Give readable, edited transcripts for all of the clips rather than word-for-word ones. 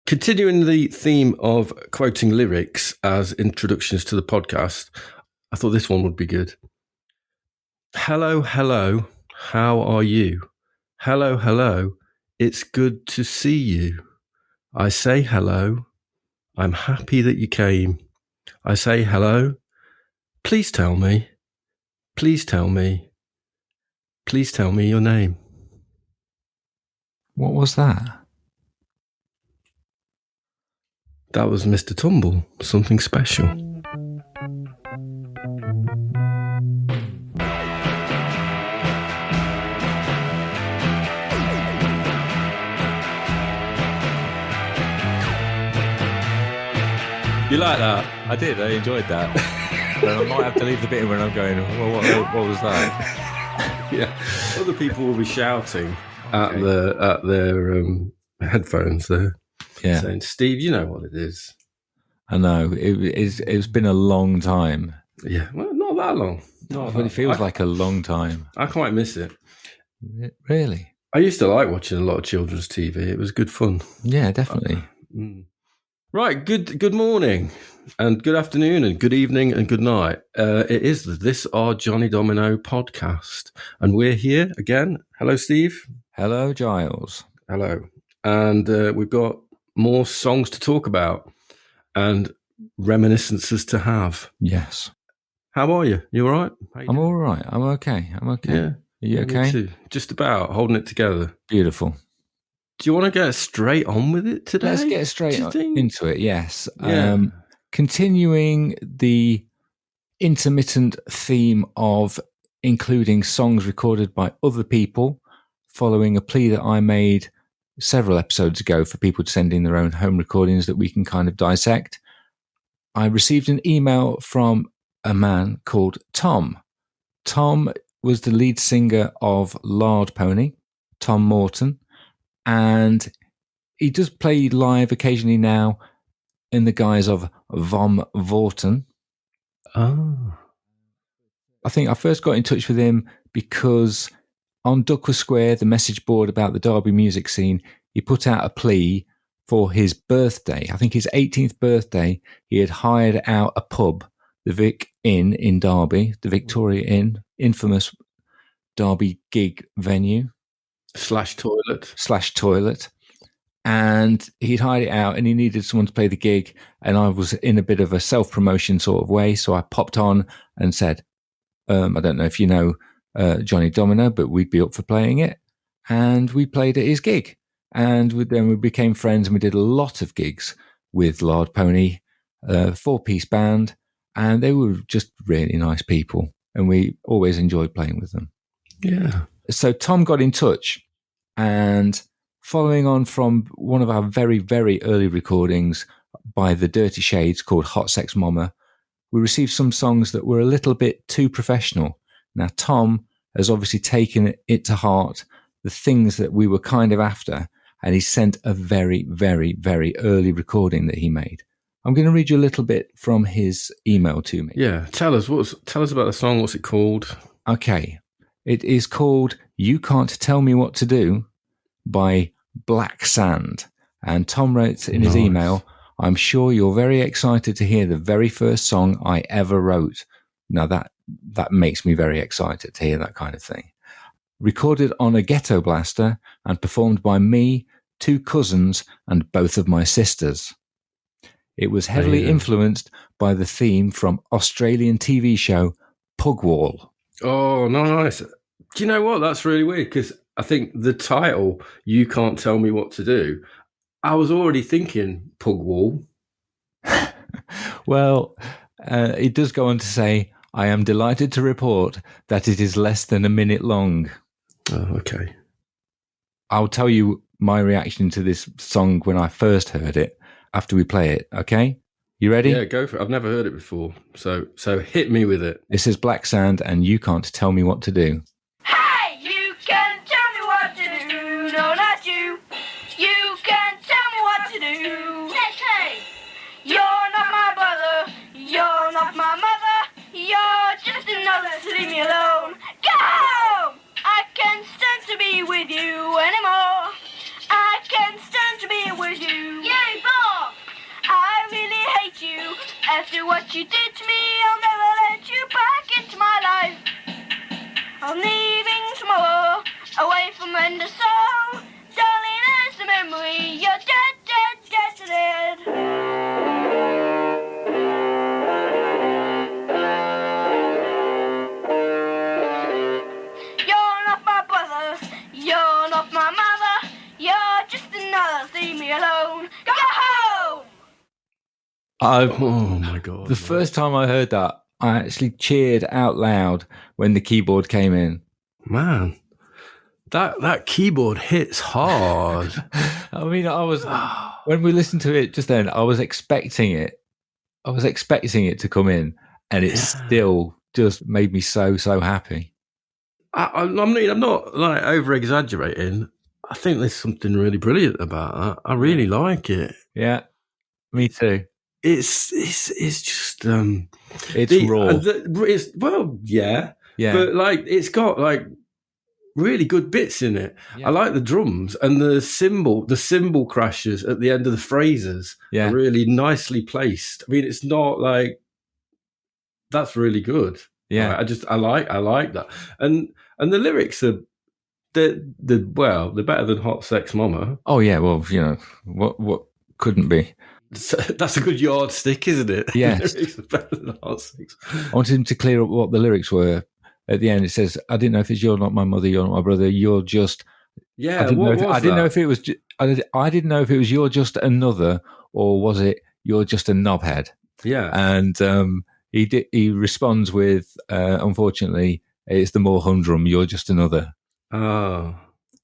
Continuing the theme of quoting lyrics as introductions to the podcast, I thought this one would be good. Hello, hello, how are you? Hello, hello, it's good to see you. I say hello, I'm happy that you came. I say hello, please tell me, please tell me, please tell me your name. What was that? That was Mr. Tumble, something special. You like that? I did. I enjoyed that. But I might have to leave the bit in when I'm going, well, what was that? Yeah. Other people will be shouting at their headphones there. Yeah. Saying, Steve, you know what it is. I know. It's been a long time. Yeah. Well, not that long. But it feels like a long time. I quite miss it. Really? I used to like watching a lot of children's TV. It was good fun. Yeah, definitely. Right, good morning and good afternoon and good evening and good night. It is This Our Johnny Domino podcast. And we're here again. Hello, Steve. Hello, Giles. Hello. And we've got more songs to talk about and reminiscences to have. Yes. How are you? You all right? I'm all right. I'm okay. Yeah. Are you okay? Me too. Just about holding it together. Beautiful. Do you want to get straight on with it today? Let's get straight into it, yes. Yeah. Continuing the intermittent theme of including songs recorded by other people, following a plea that I made several episodes ago for people to send in their own home recordings that we can kind of dissect. I received an email from a man called Tom. Tom was the lead singer of Lard Pony, Tom Morton. And he does play live occasionally now in the guise of Vom Vorten. Oh. I think I first got in touch with him because on Duckworth Square, the message board about the Derby music scene, he put out a plea for his birthday. I think his 18th birthday, he had hired out a pub, the Vic Inn in Derby, the Victoria Inn, infamous Derby gig venue. /toilet. And he'd hired it out and he needed someone to play the gig. And I was in a bit of a self-promotion sort of way. So I popped on and said, I don't know if you know Johnny Domino, but we'd be up for playing it. And we played at his gig. And then we became friends and we did a lot of gigs with Lard Pony, 4-piece band. And they were just really nice people. And we always enjoyed playing with them. Yeah. So Tom got in touch, and following on from one of our very, very early recordings by the Dirty Shades called Hot Sex Mama, we received some songs that were a little bit too professional. Now, Tom has obviously taken it to heart, the things that we were kind of after, and he sent a very, very, very early recording that he made. I'm going to read you a little bit from his email to me. Yeah, tell us about the song. What's it called? Okay. It is called You Can't Tell Me What to Do by Black Sand. And Tom wrote in his email, I'm sure you're very excited to hear the very first song I ever wrote. Now that makes me very excited to hear that kind of thing. Recorded on a ghetto blaster and performed by me, 2 cousins, and both of my sisters. It was heavily influenced by the theme from Australian TV show Pugwall. Oh, nice. Do you know what? That's really weird because I think the title, You Can't Tell Me What to Do, I was already thinking Pugwall. Well, it does go on to say, I am delighted to report that it is less than a minute long. Oh, okay. I'll tell you my reaction to this song when I first heard it after we play it, okay? You ready? Yeah, go for it. I've never heard it before, so hit me with it. This is Black Sand and You Can't Tell Me What to Do. Hey, you can tell me what to do. No, not you. You can tell me what to do. Hey, you're not my brother. You're not my mother. You're just another to leave me alone. Go! I can't stand to be with you anymore. I can't stand to be with you. Yay, After what you did to me, I'll never let you back into my life. I'm leaving tomorrow, away from end of soul. Darling, as the memory, you're dead, dead, dead, dead. You're not my brother, you're not my mother. You're just another, leave me alone. Go home! Oh my God. The first time I heard that, I actually cheered out loud when the keyboard came in. Man, that keyboard hits hard. I mean, when we listened to it just then, I was expecting it. I was expecting it to come in, and it still just made me so happy. I mean, I'm not like over exaggerating. I think there's something really brilliant about that. I really like it. Yeah, me too. It's just It's raw. Yeah, Yeah, but like it's got like really good bits in it. Yeah. I like the drums and the cymbal crashes at the end of the phrases are really nicely placed. I mean, it's not like that's really good. Yeah, I like that, and the lyrics are they're better than Hot Sex Mama. Oh yeah, well, you know what couldn't be. That's a good yardstick, isn't it? Yes. Lyrics are better than Hot Sex. I wanted him to clear up what the lyrics were. At the end, it says, "I didn't know if it's you're not my mother, you're not my brother, you're just." Yeah, I didn't know if it was. I didn't know if it was you're just another, or was it you're just a knobhead? Yeah, And he responds with, "Unfortunately, it's the more humdrum. You're just another." Oh.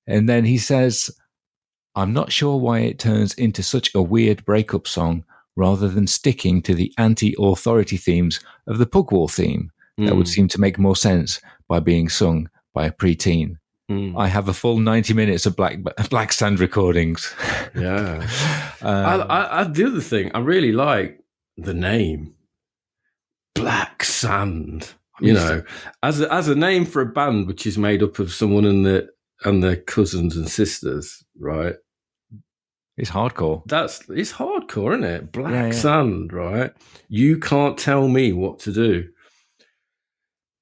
And then he says, "I'm not sure why it turns into such a weird breakup song rather than sticking to the anti-authority themes of the Pugwall theme. That would seem to make more sense by being sung by a preteen. I have a full 90 minutes of Black Sand recordings." Yeah. The other thing, I really like the name Black Sand. You know, as a name for a band which is made up of someone and their cousins and sisters, right? It's hardcore. It's hardcore, isn't it? Black Sand, right? You can't tell me what to do.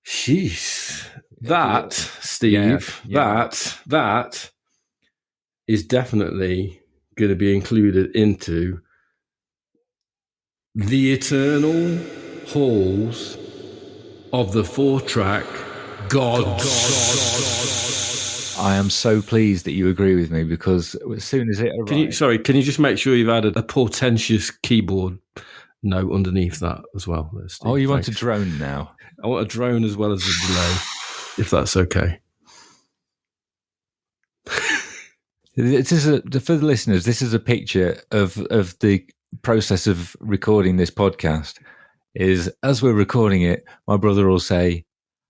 Jeez. That, Steve, that is definitely going to be included into the eternal halls of the 4-track God. I am so pleased that you agree with me, because as soon as it arrives... Can you just make sure you've added a portentous keyboard note underneath that as well? Steve? Oh, you want a drone now? I want a drone as well as a delay, if that's okay. For the listeners, this is a picture of the process of recording this podcast. Is as we're recording it, my brother will say,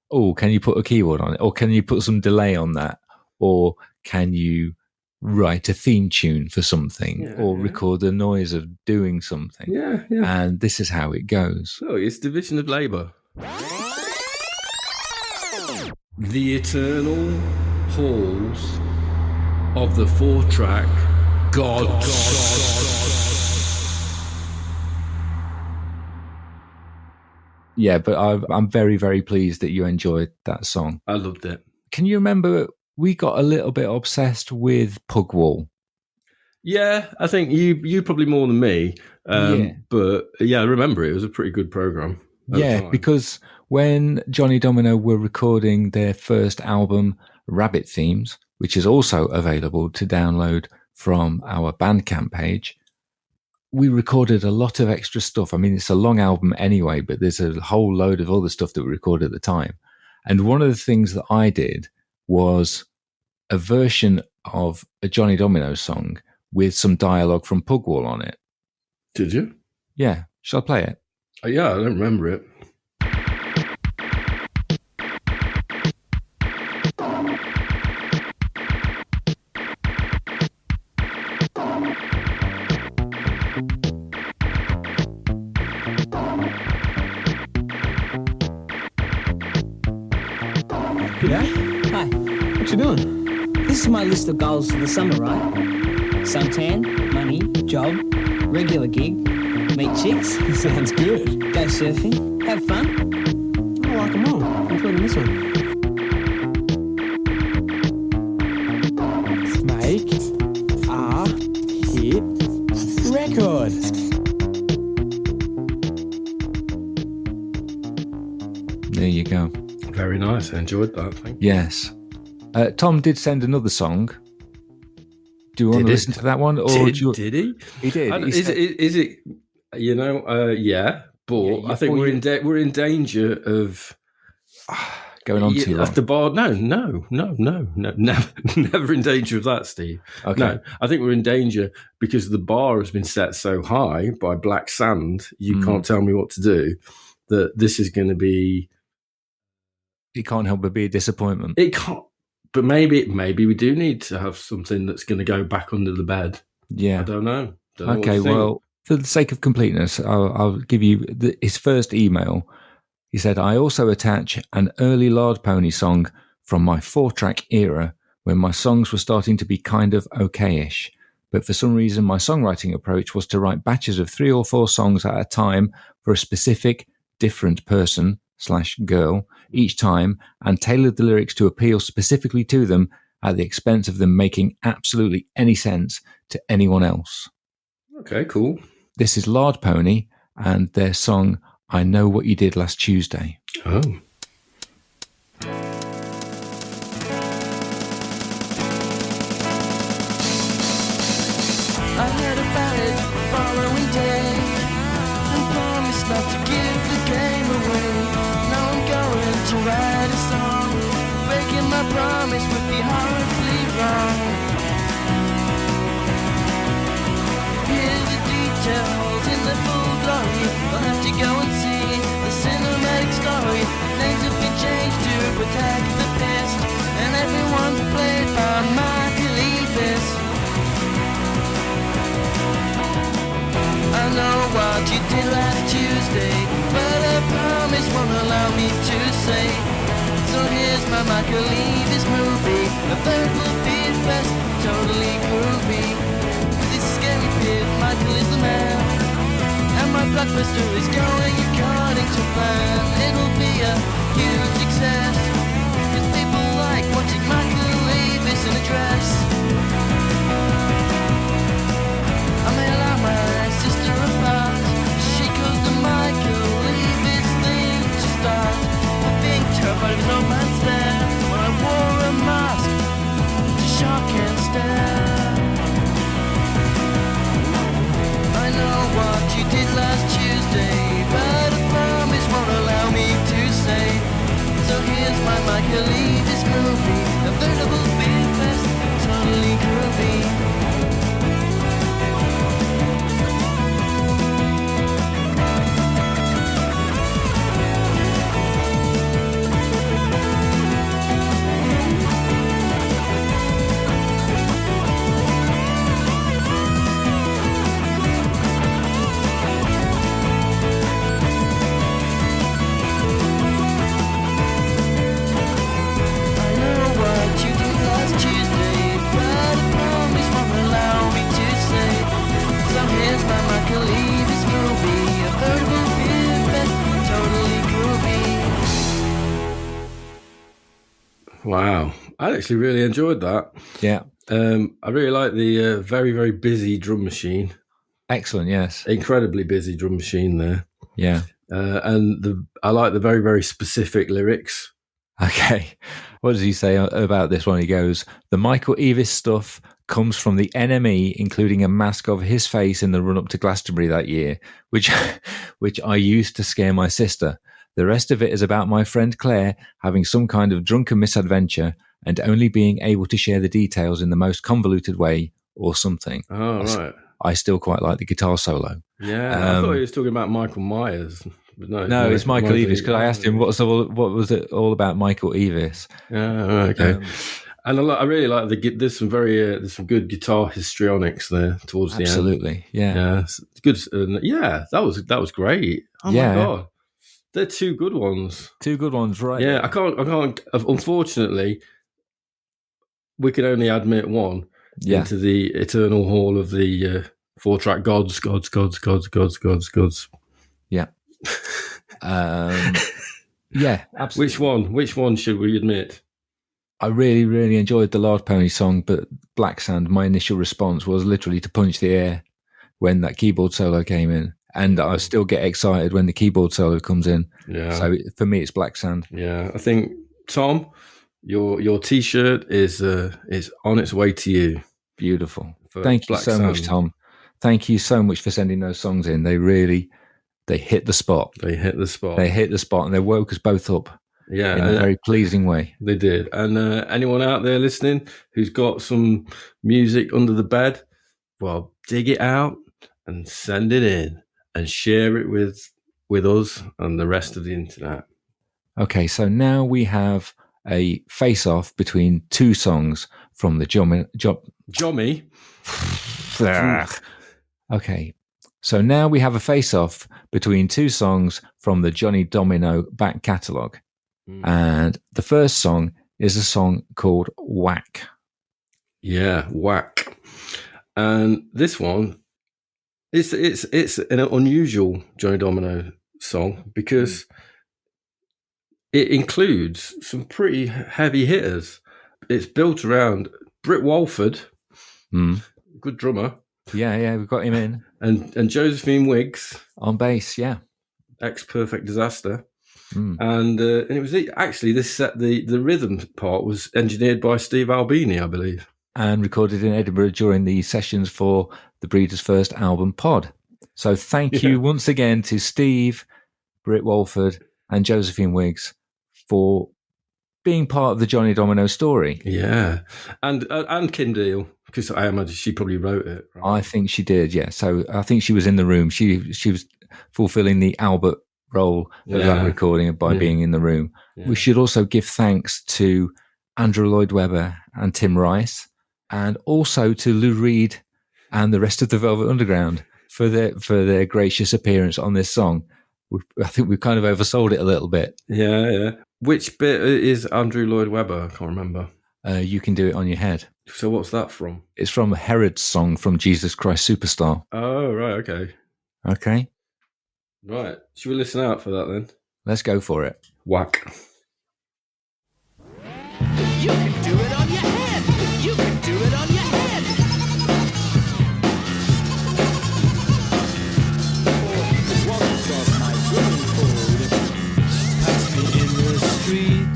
"Oh, can you put a keyboard on it? Or can you put some delay on that? Or can you write a theme tune for something? Or record the noise of doing something?" Yeah. And this is how it goes. Oh, it's division of labour. The eternal halls of the 4-track God. Yeah, but I'm very, very pleased that you enjoyed that song. I loved it. Can you remember we got a little bit obsessed with Pugwall? Yeah, I think you probably more than me. But yeah, I remember it was a pretty good program. Yeah, because when Johnny Domino were recording their first album, Rabbit Themes, which is also available to download from our Bandcamp page, we recorded a lot of extra stuff. I mean, it's a long album anyway, but there's a whole load of other stuff that we recorded at the time. And one of the things that I did was a version of a Johnny Domino song with some dialogue from Pugwall on it. Did you? Yeah. Shall I play it? Yeah, I don't remember it. G'day. Hi. What you doing? This is my list of goals for the summer, right? Suntan, money, job, regular gig, Meet chicks? Sounds good. Go surfing? Have fun? I like them all, including this one. Make a hit record. There you go. Very nice. I enjoyed that. Thank you. Yes. Tom did send another song. Do you want to listen to that one? Or Did do you... he? He did. He Is said... it? You know, yeah. But I think we're in danger of going on too long. At the bar. No. Never in danger of that, Steve. Okay. No, I think we're in danger because the bar has been set so high by black sand. You can't tell me what to do. That this is going to be. It can't help but be a disappointment. It can't. But maybe we do need to have something that's going to go back under the bed. Yeah. I don't know. Okay, well, for the sake of completeness, I'll give you his first email. He said, I also attach an early Lard Pony song from my 4-track era when my songs were starting to be kind of okay-ish. But for some reason, my songwriting approach was to write batches of 3 or 4 songs at a time for a specific different person/girl each time and tailored the lyrics to appeal specifically to them at the expense of them making absolutely any sense to anyone else. Okay, cool. This is Lard Pony and their song, I Know What You Did Last Tuesday. Oh. I heard about it the following day and promised not to give the game away. Now I'm going to write a song. Breaking my promise would be horribly wrong. Here's the details in their full glory. I'll have to go and see the cinematic story. Names have been changed to protect the past, and everyone's played by Michael Eavis. I know what you did last Tuesday, but a promise won't allow me to say. So here's my Michael Eavis movie, a veritable beer fest, totally groovy. This scary pit, Michael is the man, and my blockbuster is going according to plan. It'll be a huge success, 'cause people like watching Michael Eavis in a dress. I may allow my sister apart. She goes to Michael Eavis thing to start. I'm being terrified of his old man stare when I wore a mask to shock and stare. I know what you did last Tuesday, but a promise won't allow me to say. So here's my Michael Eavis movie, a veritable beer fest, totally groovy. Wow. I actually really enjoyed that. Yeah. I really like the very, very busy drum machine. Excellent, yes. Incredibly busy drum machine there. Yeah. And I like the very, very specific lyrics. Okay. What does he say about this one? He goes, the Michael Eavis stuff comes from the NME, including a mask of his face in the run-up to Glastonbury that year, which I used to scare my sister. The rest of it is about my friend Claire having some kind of drunken misadventure and only being able to share the details in the most convoluted way or something. Oh, right. I still quite like the guitar solo. Yeah, I thought he was talking about Michael Myers. But no, it's Michael Eavis, because I asked him what was it all about Michael Eavis. Okay. And I really like there's some good guitar histrionics there towards the end. Absolutely, yeah. It's good. That was great. Oh my god, they're 2 good ones. 2 good ones, right? Yeah, I can't. Unfortunately, we can only admit one into the eternal hall of the 4-track gods. Yeah. Yeah, absolutely. Which one should we admit? I really, really enjoyed the Large Pony song, but Black Sand, my initial response was literally to punch the air when that keyboard solo came in. And I still get excited when the keyboard solo comes in. Yeah. So for me, it's Black Sand. Yeah, I think, Tom, your T-shirt is on its way to you. Beautiful. Thank you so much, Tom. Thank you so much for sending those songs in. They hit the spot. They hit the spot. And they woke us both up. Yeah, in a very pleasing way. They did. And anyone out there listening who's got some music under the bed, well, dig it out and send it in and share it with us and the rest of the internet. Okay, so now we have a face-off between two songs from the Jommy? Okay, so now we have a face-off between two songs from the Johnny Domino back catalogue. And the first song is a song called Whack. Yeah, Whack. And this one, it's an unusual Johnny Domino song because it includes some pretty heavy hitters. It's built around Britt Walford, good drummer. Yeah, we've got him in. And Josephine Wiggs. On bass, yeah. Ex-Perfect Disaster. And it was actually the rhythm part was engineered by Steve Albini, I believe, and recorded in Edinburgh during the sessions for the Breeders' first album Pod. So thank you once again to Steve, Britt Walford, and Josephine Wiggs for being part of the Johnny Domino story. Yeah, and Kim Deal, because I imagine she probably wrote it. Right? I think she did. Yeah, so I think she was in the room. She was fulfilling the Albert role of that recording by being in the room. We should also give thanks to Andrew Lloyd Webber and Tim Rice, and also to Lou Reed and the rest of the Velvet Underground for their gracious appearance on this song. I think we've kind of oversold it a little bit. Yeah. Which bit is Andrew Lloyd Webber? I can't remember. You Can Do It On Your Head. So what's that from? It's from Herod's song from Jesus Christ Superstar. Oh, right, okay. Right, should we listen out for that then? Let's go for it. Whack. You can do it on your head. You can do it on your head. Once of my swimming pool, she passed me in the street.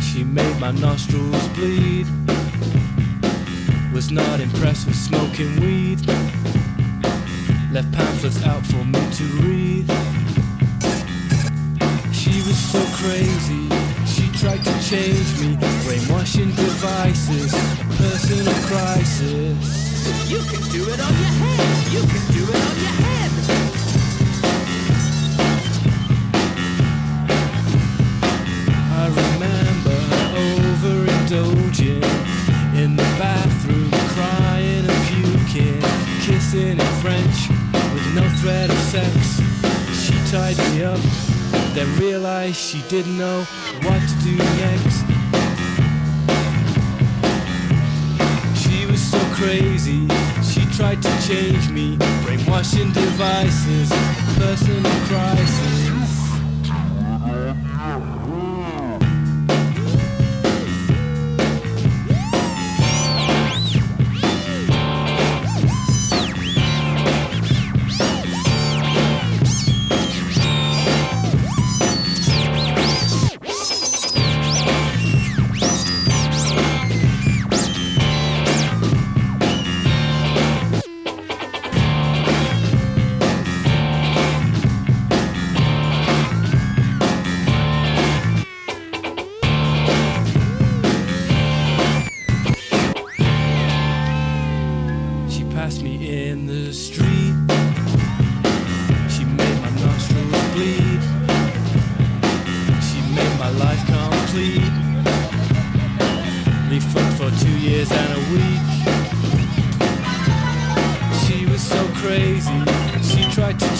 She made my nostrils bleed. Was not impressed with smoking weed. Left pamphlets out for me to read. She was so crazy, she tried to change me. Brainwashing devices, personal crisis. You can do it on your head. You can do it on your head. I remember overindulging in the bathroom, crying and puking, kissing in French with no threat of sex. She tied me up, then realized she didn't know what to do next. She was so crazy, she tried to change me. Brainwashing devices, personal crisis.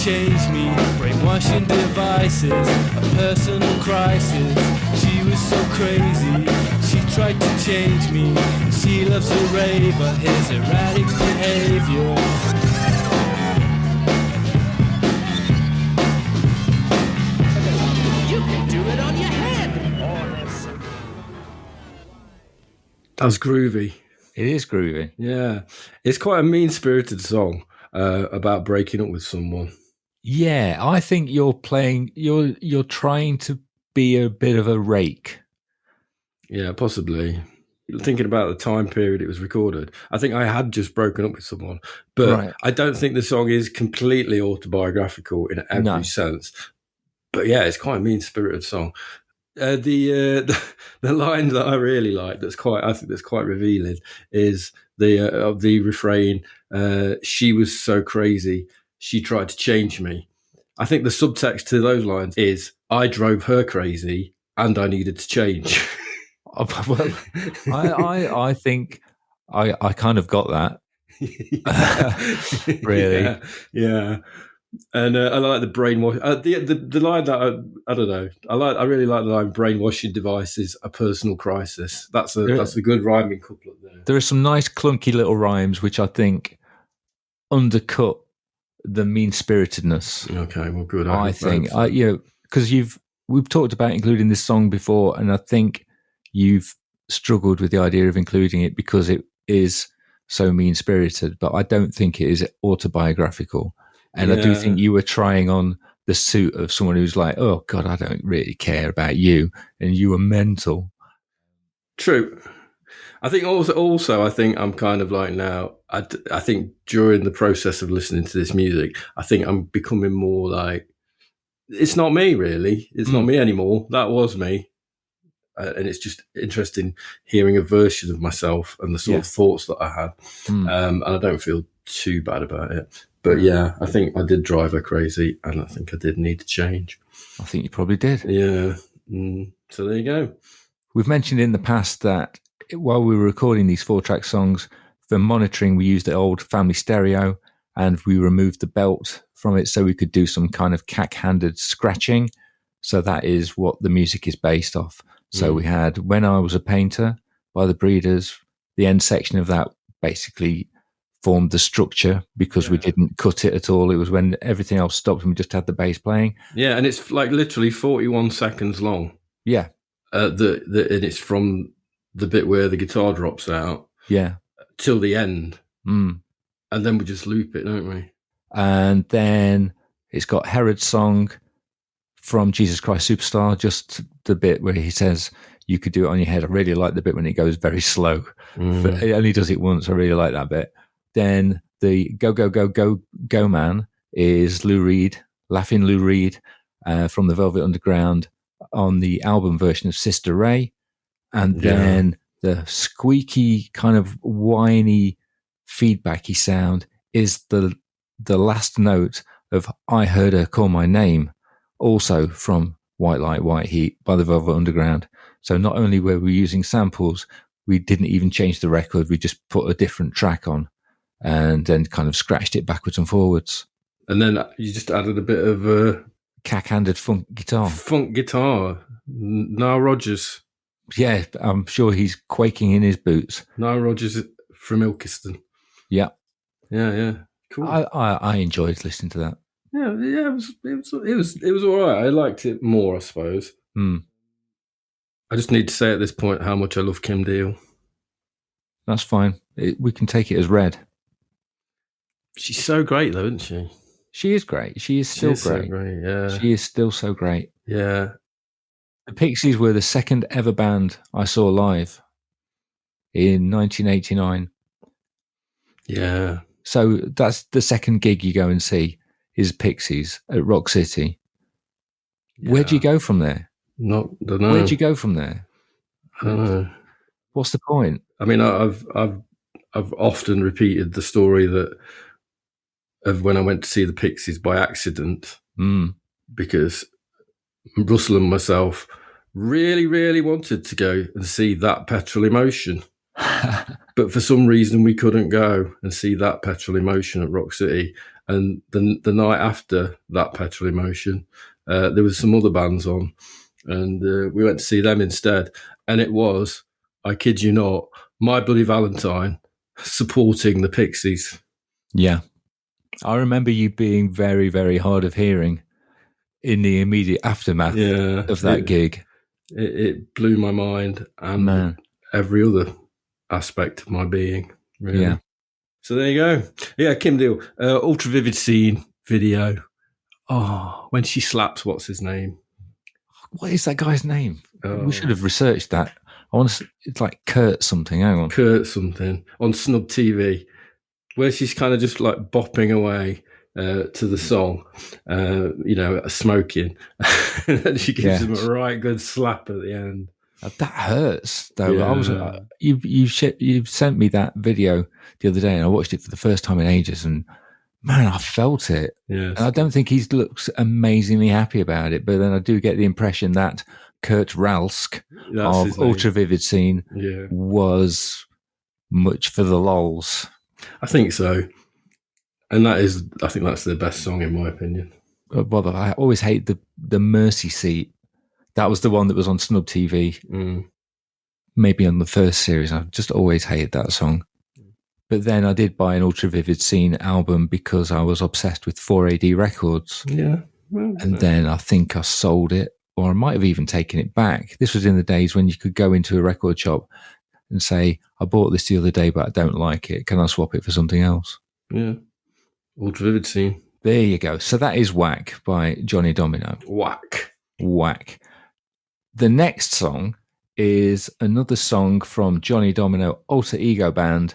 Change me, brainwashing devices, a personal crisis. She was so crazy, she tried to change me. She loves a raver, his erratic behavior. You can do it on your head. That was groovy. It is groovy. Yeah. It's quite a mean-spirited song about breaking up with someone. Yeah, I think you're trying to be a bit of a rake. Yeah, possibly. Thinking about the time period it was recorded, I think I had just broken up with someone, but Right. I don't think the song is completely autobiographical in every sense. But yeah, it's quite a mean-spirited song. The line that I really like, that's quite revealing, is the refrain. She was so crazy, she tried to change me. I think the subtext to those lines is, I drove her crazy and I needed to change. Well, I think I kind of got that. Really? Yeah. And I like the brainwash. The line that I don't know. I really like the line, "Brainwashing devices, a personal crisis." That's a good rhyming couplet there. There are some nice clunky little rhymes which I think undercut the mean-spiritedness. Okay, well, good. I think because we've talked about including this song before, and I think you've struggled with the idea of including it because it is so mean-spirited. But I don't think it is autobiographical. And I do think you were trying on the suit of someone who's like, oh, God, I don't really care about you. And you were mental. True. I think also I think I'm kind of like now, I think during the process of listening to this music, I think I'm becoming more like, it's not me, really. It's not me anymore. That was me. And it's just interesting hearing a version of myself and the sort of thoughts that I had. And I don't feel too bad about it. But yeah, I think I did drive her crazy, and I think I did need to change. I think you probably did. Yeah. So there you go. We've mentioned in the past that while we were recording these 4-track songs, for monitoring, we used the old family stereo, and we removed the belt from it so we could do some kind of cack-handed scratching. So that is what the music is based off. So we had When I Was a Painter by the Breeders. The end section of that basically formed the structure because we didn't cut it at all. It was when everything else stopped and we just had the bass playing. Yeah, and it's like literally 41 seconds long. Yeah. And it's from the bit where the guitar drops out till the end. And then we just loop it, don't we? And then it's got Herod's song from Jesus Christ Superstar, just the bit where he says, you could do it on your head. I really like the bit when it goes very slow. But it only does it once. I really like that bit. Then the Go, Go, Go, Go, Go Man is Lou Reed, Laughing Lou Reed from the Velvet Underground on the album version of Sister Ray. And then the squeaky kind of whiny feedbacky sound is the last note of I Heard Her Call My Name, also from White Light, White Heat by the Velvet Underground. So not only were we using samples, we didn't even change the record. We just put a different track on and then kind of scratched it backwards and forwards. And then you just added a bit of cack-handed funk guitar. Nile Rodgers. Yeah, I'm sure he's quaking in his boots. Nile Rodgers from Ilkeston. Yeah. Yeah. Cool. I enjoyed listening to that. Yeah, it was all right. I liked it more, I suppose. I just need to say at this point how much I love Kim Deal. That's fine. We can take it as read. She's so great, though, isn't she? She is great. She is still great. So great. Yeah. She is still so great. Yeah. The Pixies were the second ever band I saw live in 1989. Yeah. So that's the second gig you go and see is Pixies at Rock City. Yeah. Where'd you go from there? Don't know. Where'd you go from there? I don't know. What's the point? I mean, I've often repeated the story of when I went to see the Pixies by accident, because Russell and myself really, really wanted to go and see That Petrol Emotion. But for some reason we couldn't go and see That Petrol Emotion at Rock City. And the night after That Petrol Emotion, there was some other bands on, and we went to see them instead. And it was I kid you not, My Bloody Valentine supporting the Pixies. Yeah. I remember you being very, very hard of hearing in the immediate aftermath of that gig. It blew my mind and Man. every other aspect of my being, really. Yeah. So there you go. Yeah, Kim Deal, Ultra Vivid Scene video. Oh, when she slaps, what's his name? What is that guy's name? Oh. We should have researched that. It's like Kurt something. Hang on. Kurt something on Snub TV, where she's kind of just like bopping away to the song, smoking. And then she gives him a right good slap at the end. That hurts, though. Yeah. You've sent me that video the other day, and I watched it for the first time in ages, and man, I felt it. Yes. And I don't think he looks amazingly happy about it, but then I do get the impression that Kurt Ralsk of Ultra Vivid Scene was much for the lols. I think so. And I think that's their best song, in my opinion. Well, I always hate the Mercy Seat. That was the one that was on Snub TV. Maybe on the first series. I just always hated that song. But then I did buy an Ultra Vivid Scene album because I was obsessed with 4AD Records. Yeah. Well, and then I think I sold it, or I might have even taken it back. This was in the days when you could go into a record shop and say, I bought this the other day, but I don't like it. Can I swap it for something else? Yeah. Ultra Vivid Scene. There you go. So that is Whack by Johnny Domino. Whack. The next song is another song from Johnny Domino alter ego band,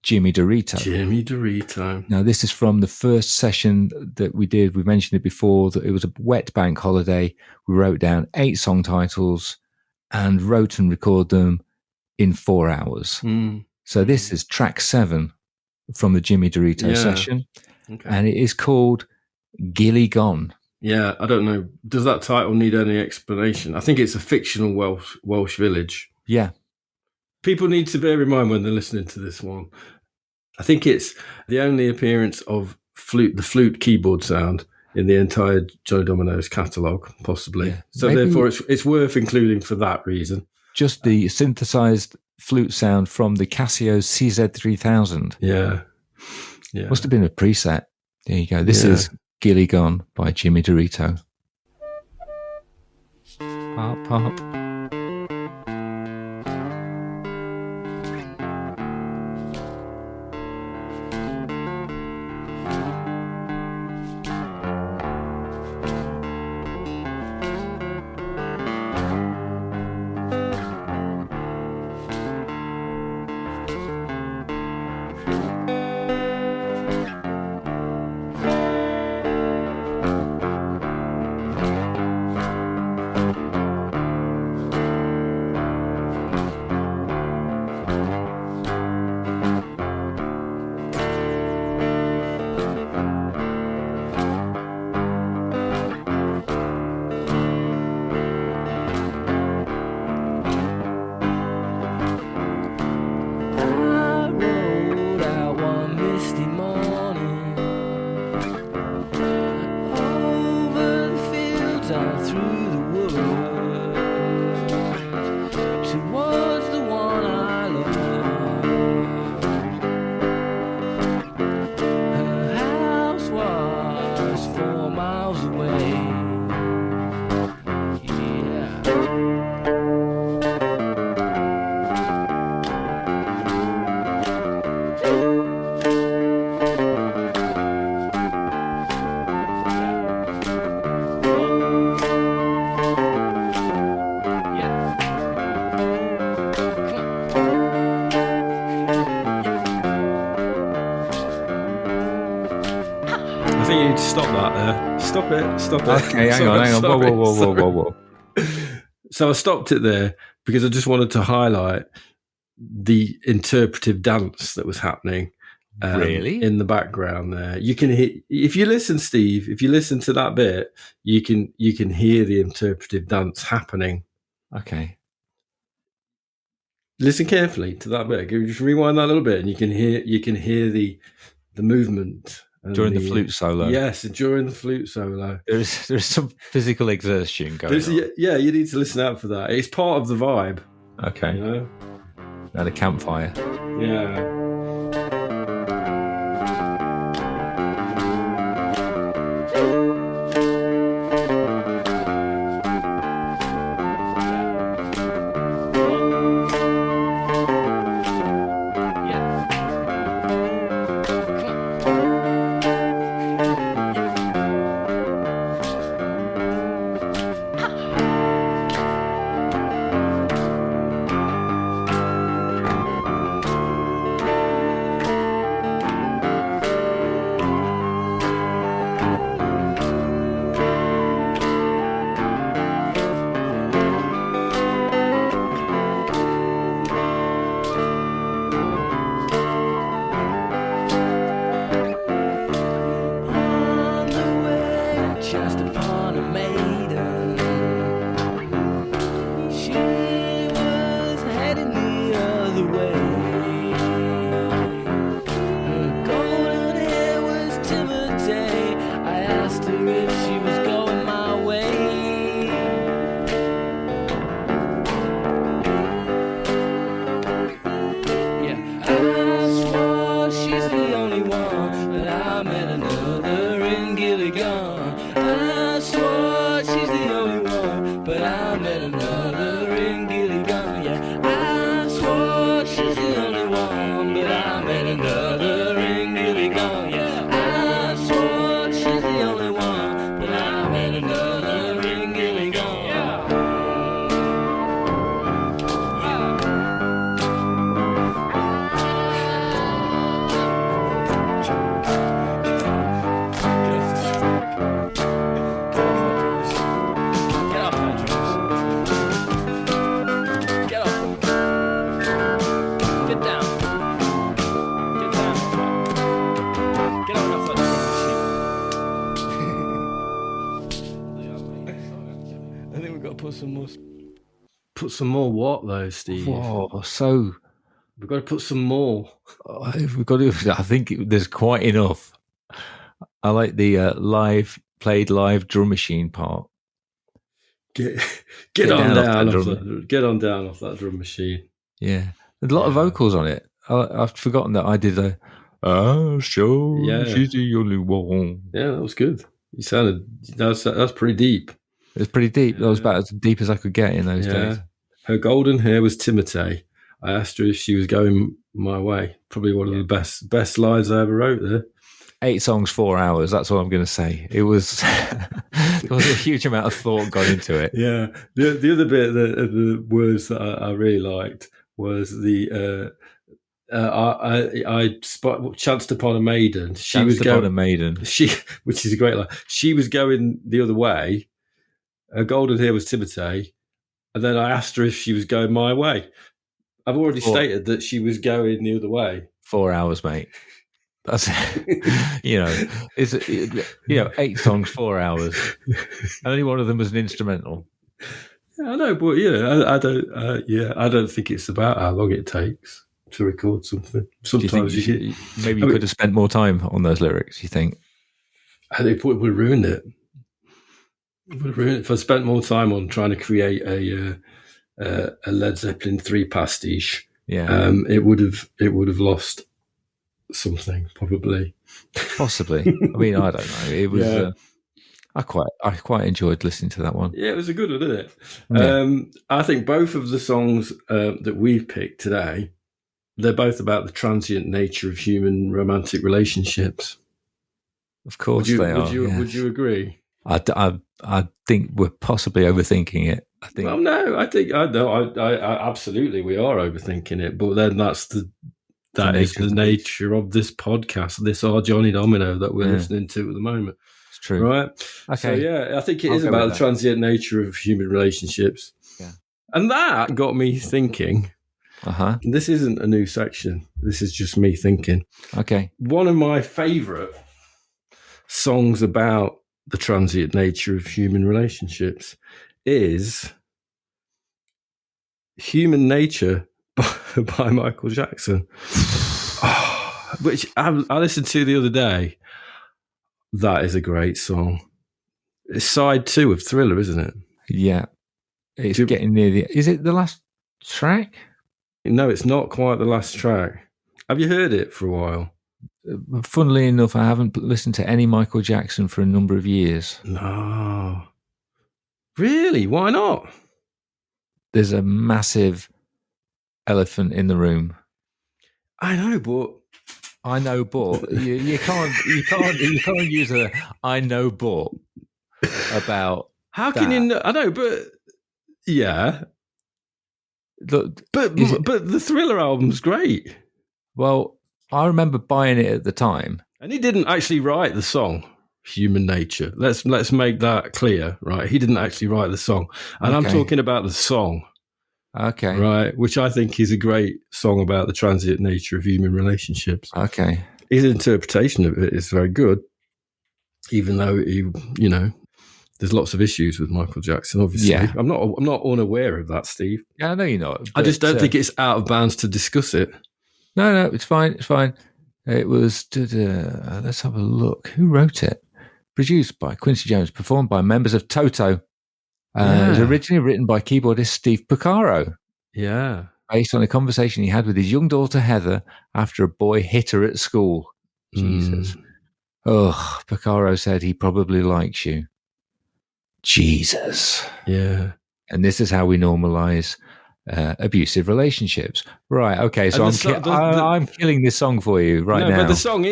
Jimmy Dorito. Jimmy Dorito. Now, this is from the first session that we did. We mentioned it before, that it was a wet bank holiday. We wrote down 8 song titles and wrote and recorded them in 4 hours. So this is track 7 from the Jimmy Dorito session. Okay. And it is called Gilly Gone. Yeah, I don't know. Does that title need any explanation? I think it's a fictional Welsh village. Yeah. People need to bear in mind when they're listening to this one. I think it's the only appearance of the flute keyboard sound in the entire Johnny Domino's catalogue, possibly. Yeah. So maybe therefore, it's worth including for that reason. Just the synthesized flute sound from the Casio CZ3000. Yeah. Must have been a preset. There you go. This is Gilly Gone by Jimmy Dorito. Pop, pop. Stop it. Okay, hang on. Whoa. So I stopped it there because I just wanted to highlight the interpretive dance that was happening in the background there. You can hear, if you listen, Steve, if you listen to that bit, you can hear the interpretive dance happening. Okay. Listen carefully to that bit. Just rewind that a little bit and you can hear the movement. During the flute solo. Yes, during the flute solo. There's some physical exertion going on. Yeah, you need to listen out for that. It's part of the vibe. Okay. You know? At a campfire. Yeah. On the way, just upon a maiden. She was heading the other way. Her golden hair was Timotei. I asked her if she was going my way. Yeah, I swore she's the only one, but I met another in Gilligan. I swore she's the only one, but I met another in Gilligan. Yeah, I swore she's the only one, but I met another in Gilligan. Yeah, I swore she's the only one, but I met another in Gilligan. Yeah. Get off my drums. Get off. Get down. Get down. Get off that drum machine. I think we've got to put some more. Put some more what though, Steve? Whoa, so We've got to put some more. we've got to. I think there's quite enough. I like the played live drum machine part. Get Get on down off down that off drum. that. Get on down off that drum machine. Yeah, there's a lot of vocals on it. I've forgotten that I did a. Oh, sure, Yeah. she's the only one. Yeah, that was good. You sounded that's pretty deep. It was pretty deep. That was about as deep as I could get in those days. Her golden hair was Timotei. I asked her if she was going my way. Probably one of the best lines I ever wrote there. 8 songs, 4 hours. That's what I'm going to say. It was there was a huge amount of thought gone into it. Yeah. The other bit of the words that I really liked was the I chanced upon a maiden. She was Chanced upon going a maiden. which is a great line. She was going the other way. Her golden hair was Timotei, and then I asked her if she was going my way. I've already stated that she was going the other way. 4 hours, mate. That's it's 8 songs, 4 hours. Only one of them was an instrumental. I know, but I don't think it's about how long it takes to record something. Sometimes maybe you could have spent more time on those lyrics. You think? I think it would have ruined it. If I spent more time on trying to create a Led Zeppelin 3 pastiche, it would have lost something probably. Possibly. I mean, I don't know. It was. I quite enjoyed listening to that one. Yeah, it was a good one, isn't it? Yeah. I think both of the songs that we've picked today, they're both about the transient nature of human romantic relationships. Of course, they are. Would you agree? I think we're possibly overthinking it. I think. Well, no, I absolutely we are overthinking it, but then that is the nature of this podcast, this our Johnny Domino that we're listening to at the moment. It's true, right? Okay, so I think it is about the transient nature of human relationships. Yeah, and that got me thinking. This isn't a new section. This is just me thinking. Okay, one of my favourite songs about the transient nature of human relationships is Human Nature by Michael Jackson, which I listened to the other day. That is a great song. It's side 2 of Thriller, isn't it? Yeah. It's getting near the... Is it the last track? No, it's not quite the last track. Have you heard it for a while? Funnily enough, I haven't listened to any Michael Jackson for a number of years. No. Really? Why not? There's a massive elephant in the room. I know, but you can't use a I know but about how can that. you know? I know, but yeah. Look, But the Thriller album's great. well, I remember buying it at the time. And he didn't actually write the song Human Nature. Let's make that clear, right? He didn't actually write the song. And I'm Okay. talking about the song, Okay. right? Which I think is a great song about the transient nature of human relationships. Okay. His interpretation of it is very good, even though there's lots of issues with Michael Jackson, obviously. Yeah. I'm not unaware of that, Steve. Yeah, I know you're not. I just but, don't think it's out of bounds to discuss it. No, it's fine. It's fine. It was. Let's have a look. Who wrote it? Produced by Quincy Jones, performed by members of Toto. It was originally written by keyboardist Steve Porcaro, Yeah. based on a conversation he had with his young daughter Heather after a boy hit her at school. Jesus. Oh, Porcaro said he probably likes you. Jesus. Yeah. And this is how we normalize abusive relationships. Right. Okay. So I'm killing this song for you right now. But the song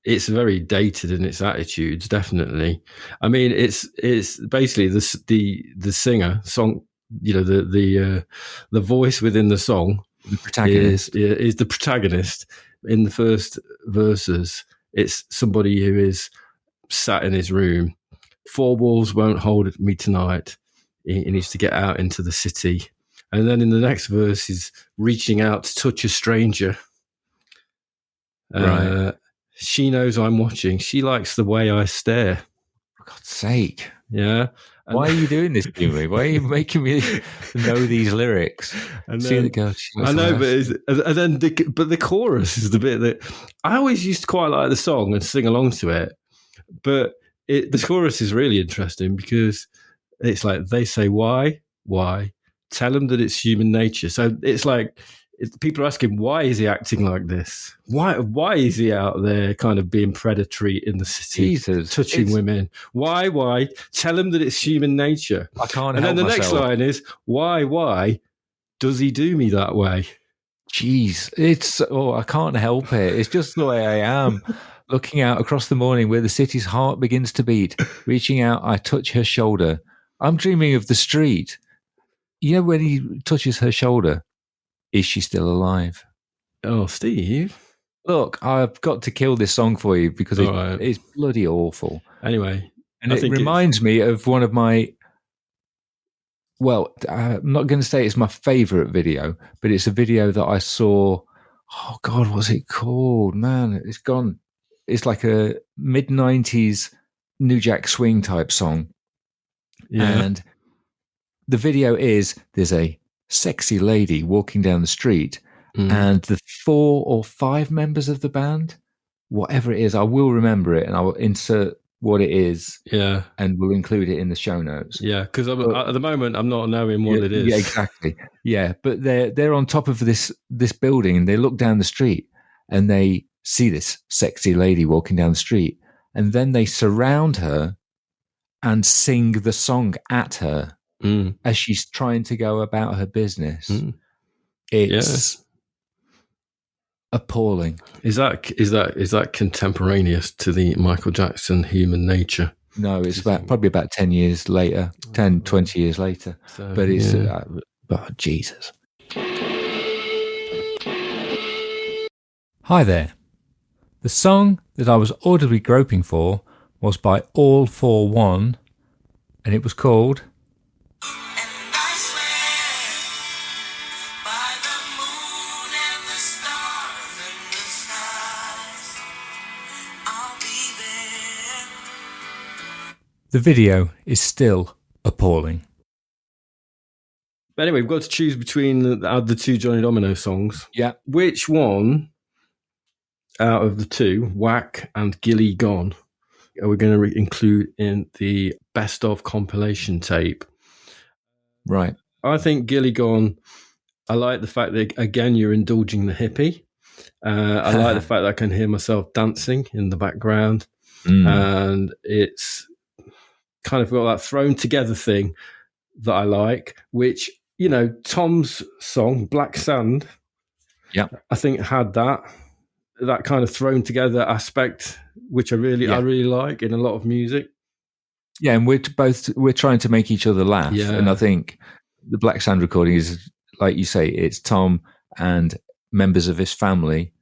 it's very dated in its attitudes, definitely. I mean, it's basically the singer song. The voice within the song, the protagonist is the protagonist in the first verses. It's somebody who is sat in his room. 4 walls won't hold me tonight. He needs to get out into the city. And then in the next verse, he's reaching out to touch a stranger. Right. She knows I'm watching. She likes the way I stare. For God's sake. Yeah. And why are you doing this to me? Why are you making me know these lyrics? And See then, the girl. I know, but the chorus is the bit that I always used to quite like the song and sing along to it. But the chorus is really interesting because it's like they say, why? Tell them that it's human nature. So it's like people are asking, why is he acting like this? Why is he out there kind of being predatory in the city, Jesus, touching women? Why? Tell him that it's human nature. I can't And help then the myself. next line is, why does he do me that way? Jeez, I can't help it. It's just the way I am. Looking out across the morning where the city's heart begins to beat. Reaching out, I touch her shoulder. I'm dreaming of the street. You know, when he touches her shoulder, is she still alive? Oh, Steve. Look, I've got to kill this song for you because it's bloody awful. Anyway. And it reminds me of one of my, well, I'm not going to say it's my favorite video, but it's a video that I saw. Oh, God, what's it called? Man, it's gone. It's like a mid-90s New Jack Swing type song. Yeah. And the video is there's a sexy lady walking down the street and the 4 or 5 members of the band, whatever it is, I will remember it and I will insert what it is. Yeah. And we'll include it in the show notes. Yeah, because at the moment I'm not knowing what it is. Yeah, exactly. Yeah, but they're on top of this building and they look down the street and they see this sexy lady walking down the street and then they surround her and sing the song at her as she's trying to go about her business. It's appalling. Is that contemporaneous to the Michael Jackson Human Nature? No, it's probably about 10 years later, 10, 20 years later. So, but it's, Jesus. Hi there. The song that I was audibly groping for was by All For One, and it was called The video is still appalling. But anyway, we've got to choose between the 2 Johnny Domino songs. Yeah. Which one out of the 2, Whack and Gilly Gone, are we going to include in the best of compilation tape? Right. I think Gilly Gone I like the fact that, again, you're indulging the hippie. I like the fact that I can hear myself dancing in the background. And it's kind of got that thrown together thing that I like, which, you know, Tom's song, Black Sand, I think had that kind of thrown together aspect, which I really like in a lot of music. Yeah, and we're trying to make each other laugh. Yeah. And I think the Black Sand recording is, like you say, it's Tom and members of his family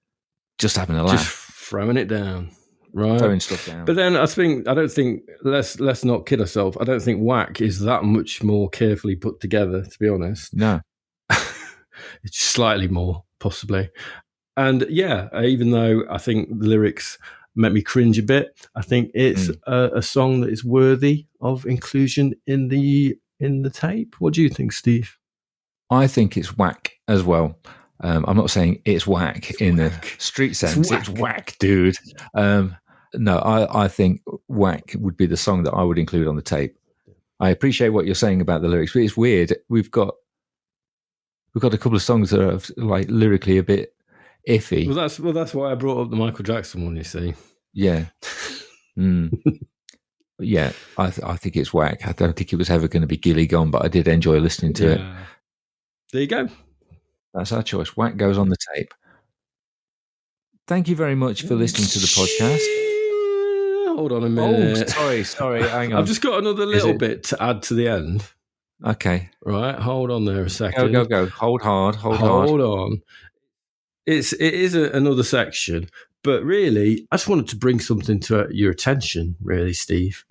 just having a laugh. Just throwing it down. Right. Throwing stuff down. But then let's not kid ourselves. I don't think Whack is that much more carefully put together, to be honest. No. It's slightly more, possibly. And yeah, even though I think the lyrics make me cringe a bit, I think it's a song that is worthy of inclusion in the tape. What do you think, Steve? I think it's whack as well. I'm not saying it's whack in the street sense. It's whack, dude. No, I think whack would be the song that I would include on the tape. I appreciate what you're saying about the lyrics, but it's weird. We've got a couple of songs that are like lyrically a bit iffy. Well, that's why I brought up the Michael Jackson one. You see, yeah, yeah. I think it's whack. I don't think it was ever going to be Gilly Gone, but I did enjoy listening to it. There you go. That's our choice. Whack goes on the tape. Thank you very much for listening to the podcast. Hold on a minute. Oh, sorry. Hang on. I've just got another little bit to add to the end. Okay. Right. Hold on there a second. Go. Hold hard. Hold on. It is another section, but really, I just wanted to bring something to your attention, really, Steve.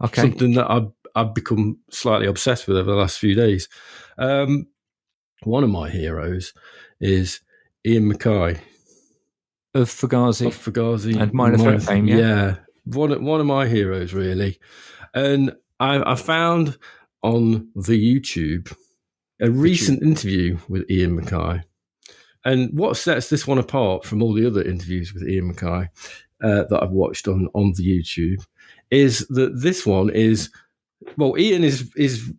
Okay. Something that I've become slightly obsessed with over the last few days. One of my heroes is Ian MacKaye. Of Fugazi and Minor Threat fame, yeah. One of my heroes, really. And I found on the YouTube a recent interview with Ian MacKaye. And what sets this one apart from all the other interviews with Ian MacKaye that I've watched on the YouTube is that this one is, well, Ian is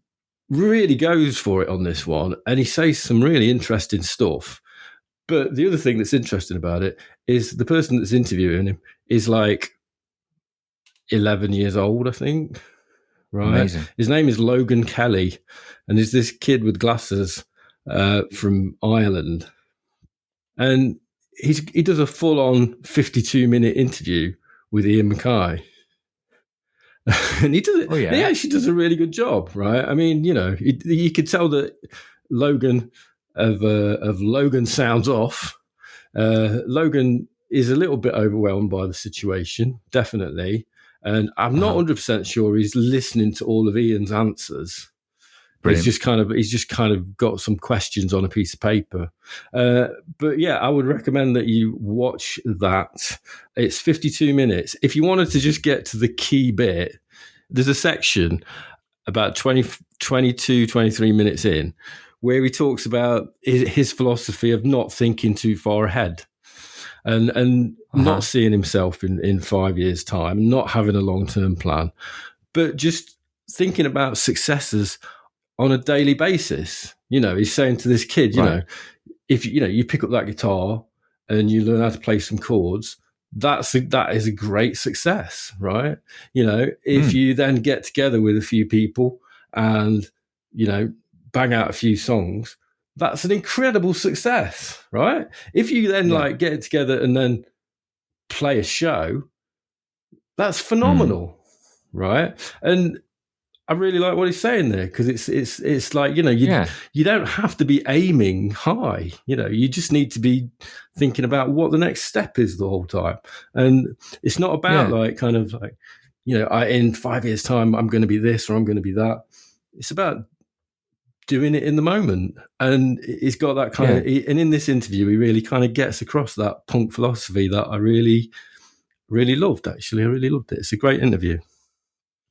really goes for it on this one, and he says some really interesting stuff. But the other thing that's interesting about it is the person that's interviewing him is like 11 years old, I think. Right. Amazing. His name is Logan Kelly, and he's this kid with glasses from Ireland. And he does a full-on 52-minute interview with Ian MacKaye. And he does it. Oh, yeah. He actually does a really good job, right? I mean, you know, you could tell that Logan of Logan sounds off. Logan is a little bit overwhelmed by the situation, definitely. And I'm not 100% sure he's listening to all of Ian's answers. Brilliant. He's just kind of got some questions on a piece of paper. But yeah, I would recommend that you watch that. It's 52 minutes. If you wanted to just get to the key bit, there's a section about 22, 23 minutes in where he talks about his philosophy of not thinking too far ahead and not seeing himself in 5 years' time, not having a long-term plan, but just thinking about successes on a daily basis. You know, he's saying to this kid, you know, if you pick up that guitar and you learn how to play some chords, that is a great success, right? You know, if you then get together with a few people and, you know, bang out a few songs, that's an incredible success, right? If you then like get together and then play a show, that's phenomenal, right? And I really like what he's saying there, because it's like, you know, you don't have to be aiming high. You know, you just need to be thinking about what the next step is the whole time. And it's not about like kind of like, you know, in 5 years' time I'm going to be this or I'm going to be that. It's about doing it in the moment. And he's got that kind of, and in this interview he really kind of gets across that punk philosophy that I really, really loved. Actually, I really loved it. It's a great interview.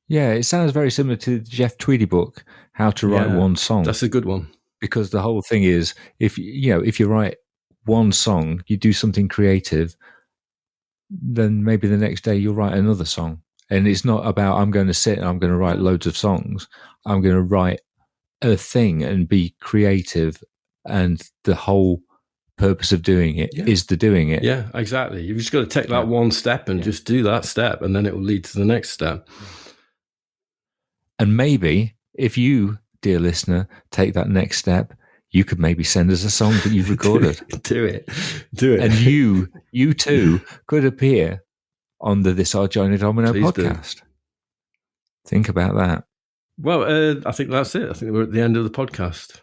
Yeah, it sounds very similar to the Jeff Tweedy book, How to Write One Song. That's a good one. Because the whole thing is, if you write one song, you do something creative, then maybe the next day you'll write another song. And it's not about, I'm going to sit and I'm going to write loads of songs. I'm going to write a thing and be creative and the whole purpose of doing it is the doing it. Yeah, exactly. You've just got to take that one step and just do that step, and then it will lead to the next step. And maybe if you, dear listener, take that next step, you could maybe send us a song that you've recorded. Do it. And you too could appear on the This Our Johnny Domino Please podcast. Think about that. Well, I think that's it. I think we're at the end of the podcast.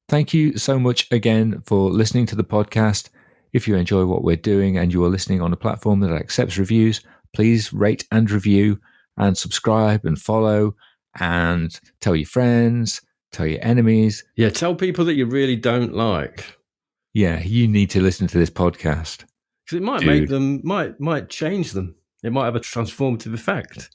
Thank you so much again for listening to the podcast. If you enjoy what we're doing and you are listening on a platform that accepts reviews, please rate and review and subscribe and follow and tell your friends, tell your enemies. Yeah, tell people that you really don't like. Yeah, you need to listen to this podcast. Because it might make them, might change them. It might have a transformative effect.